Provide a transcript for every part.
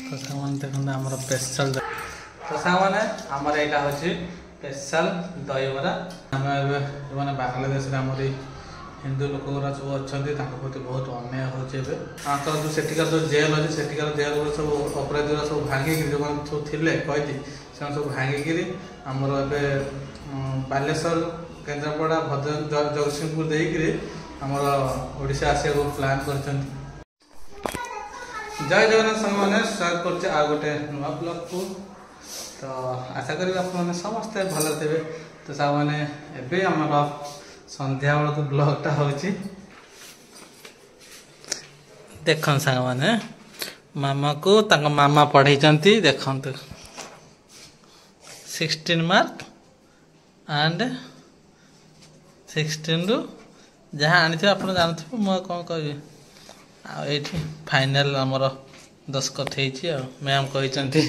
तो सामान देखते आम स्पेशल तो सामने आमर यहाँ हूँ स्पेशल दहीबरा आम मैंने बांग्लादेश आमर हिंदू लोक सब अच्छा प्रति बहुत अन्याय होकर जो सेठिकार जो जेल अच्छे सेठिकार जेल सब अपराधी सब भांगिक जो सब थे कैदी से सब भांगिक आमर ए बालेश्वर केन्द्रापड़ा भद्रक जगतसिंहपुर देकर आमर ओडिशा आसिया को प्लान कर जय जगन्नाथ संग मैंने स्वागत कर गोटे नुआ ब्लॉग को तो आशा करी आप समस्ते भल थे तो सब मैंने एवं आमर संध्या बेलू ब्लॉगटा हूँ देख सांग मैंने मामा को मामा पढ़े देखु 16 मार्क एंड 16 रु जहाँ आनी आप जानते मुझे कौन कह फाइनल आमर दस्खत हो मैम कहते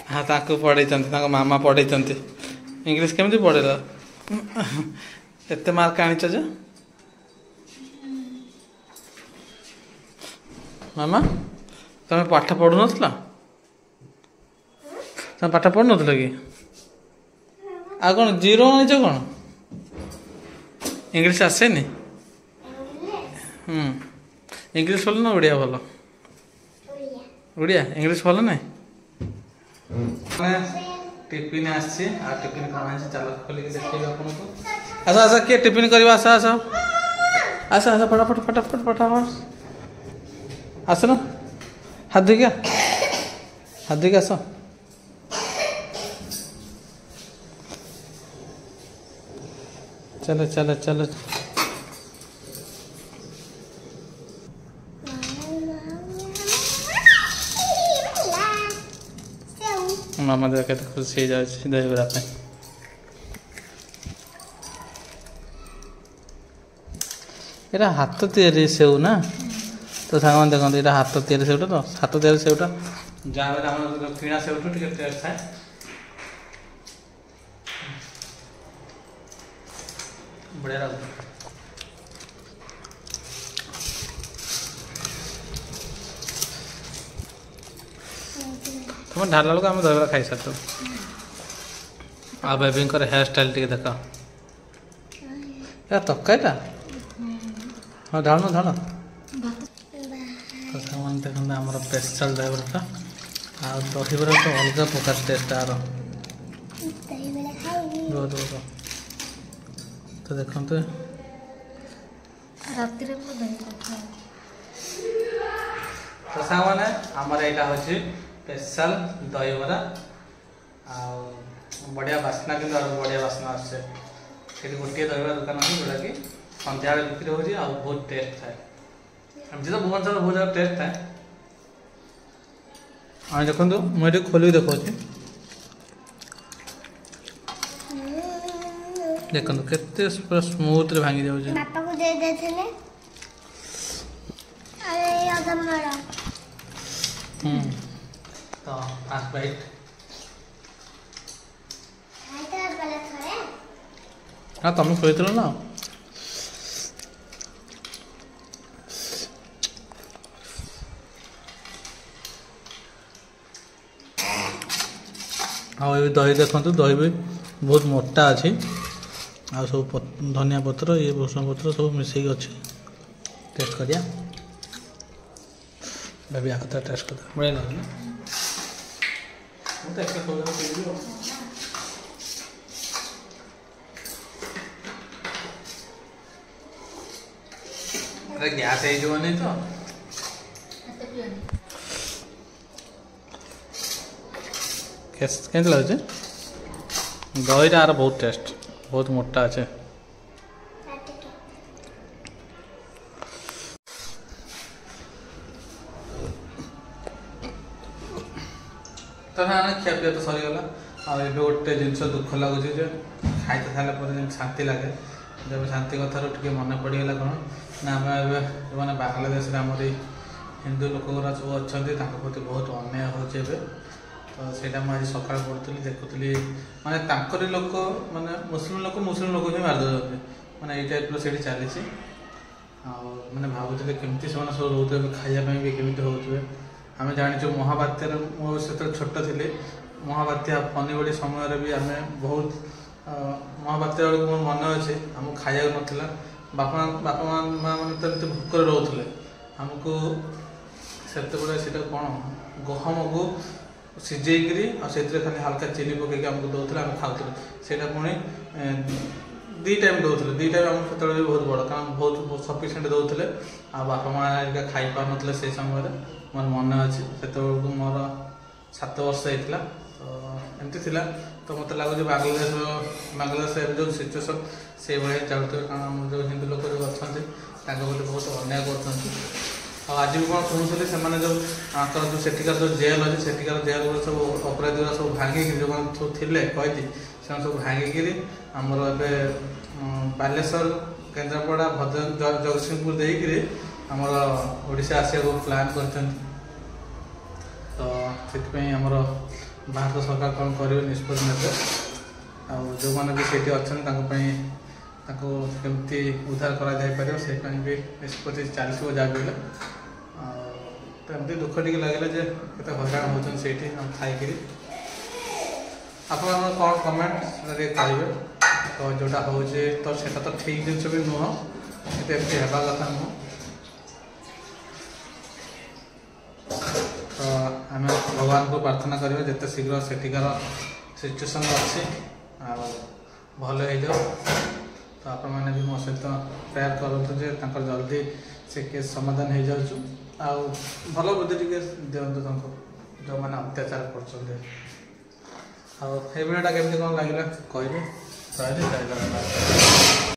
हाँ ताकू पढ़े मामा पढ़े इंग्लिश केमती पढ़ेल एत मार्क आनीच जे मामा तुम पाठ पढ़ु न तुम पाठ पढ़ु न कि आ कौन जीरो आनीच कौन इंग्लिश आसेनी इंग्लिश भल ना ओडिया भल ओडिया इंग्लिश भल ना टिफिन आसी टिफिन कौन आसी चल खोलिक देखिए आपको आस आस किए टिफिन कर आस आस आस आस फटाफट फटाफट फटाफट आस ना हाथ धोके आस चलो चलो चलो मामा देखे तो खुश हो जाए दहीबरा पे ये हाथ तैयारी सेव ना तो सामान देखते ये हाथ तैयारी सेवटा तो हाथ तैयारी सेवटा जहाँ किणा सेवठू टे टेस्ट थाए बढ़िया लगे तुम ढाला लोग आम दहीबरा खाई सार आ बेबी हेयर स्टाइल टे देख तकाईटा हाँ ढाल ढाल तो सामान देखते आम स्पेशल दहीबराटा आ दहीबरा तो अलग प्रकार टेस्ट आर तो देखते तो सामने आमर यहाँ हूँ स्पेशल दहीबरा बढ़िया बास्ना कि बढ़िया बास्ना आसे गोटे दहीबरा दुकान अच्छे जोटा कि सन्ध्या बिक्री हो बहुत टेस्ट थाए एमती तो भुवनेश्वर बहुत ज़्यादा टेस्ट थाए हाँ देखो मुझे खोलिक देखा देखो केते पूरा स्मूथ रे भांगी जाउछ पापा को दे देथिले अरे यादम मारा तो फास्ट बाइट आइता पहले थोड़े हां तुम खोइतलो ना हाँ ये दही देखु दही भी बहुत मोटा अच्छी आ सब धनिया पत्र ये भूषण पत्र सब मिसेक अच्छे टेस्ट करिया बेबी आखता टेस्ट कर बढ़िया लगे ना अरे गैस हो नहीं तो कैसे लगे दहीटा आर बहुत टेस्ट बहुत मोटा अच्छे तो हाँ खिया पिया तो सरीगला आए गोटे जिन दुख लगुच खाई सारे शांति लगे जब शांति कथार टे मन पड़गला कौन ना आम मैंने बांग्लादेश आमर हिंदू लोक सब अच्छा प्रति बहुत अन्याय होते तो ସେଇଟା ମୁଁ ଆଜି ସକାଳେ ପଢ଼ୁଥିଲି ଦେଖୁଥିଲି ମାନେ ତାଙ୍କରି ଲୋକ ମାନେ ମୁସଲିମ ଲୋକ ହିଁ ମାରି ଦେଉଛନ୍ତି ମାନେ ଏଇ ଟାଇପ୍ର ସେଇଠି ଚାଲିଛି मैंने भावुले केमती से सब रोते खायापी भी केमी होते आम जाचु महाबात्यार मुझे छोट थी महाबात्या फनी बड़ी समय भी आम बहुत महाबात्या बेलू मोर मन अच्छे आमको खाया नाला बापा बापा माँ मैंने तो एमती भोकर रोते आमको से कौन गहम को सीझेकरी खाली हल्का चीनी पकईक आमको दौले आम खाऊ से पुणी दी टाइम दौले दी टाइम आम से भी बहुत बड़ कारण बहुत सफिसीयंट दौले आ बापा माँ खाई पार ना से समय मोर मन अच्छे से मोर 7 वर्ष होता तो एमती तो मत लगुच बांग्लादेश जो सिचुएसन से भाया चलते कारण जो हिंदू लोग जो अच्छा बहुत अन्याय कर आज भी कौन शुणुली से जो सेठिकार जो जेल अच्छे सेठिकार जेल सब अपराधी गुरा सब भांगी जो सब थे कही से सब भांगिकी आमर ए बालेश्वर केन्द्रापड़ा भद्रक जगतसिंहपुर देकर आमर ओडिशा आसिया प्लान कर तो से आमर भारत सरकार कौन कर निष्पत्ति ने जो मैंने भी सीटी अच्छा केमती उद्धार कर से भी निष्पत्ति चलती जहाँ तो एमती दुख टी लगे जे केते हैरान होती से खाई आप कौन कमेंट कहे तो जोटा हूँ तो सेटा तो ठीक जिन भी नुह एमती होगा कथा नुह तो आम भगवान को प्रार्थना करें जिते शीघ्र सेठिकार सिचुएसन अच्छी भल हो जाओ तो आप मैंने भी मो सहित प्रेयर करूँ जल्दी से केस समाधान हो जाऊँ भल बुद्धि टे दिंतु जो मैंने अत्याचार कर भिडियोटा केमती कौन लगे कहे जय जगन्नाथ।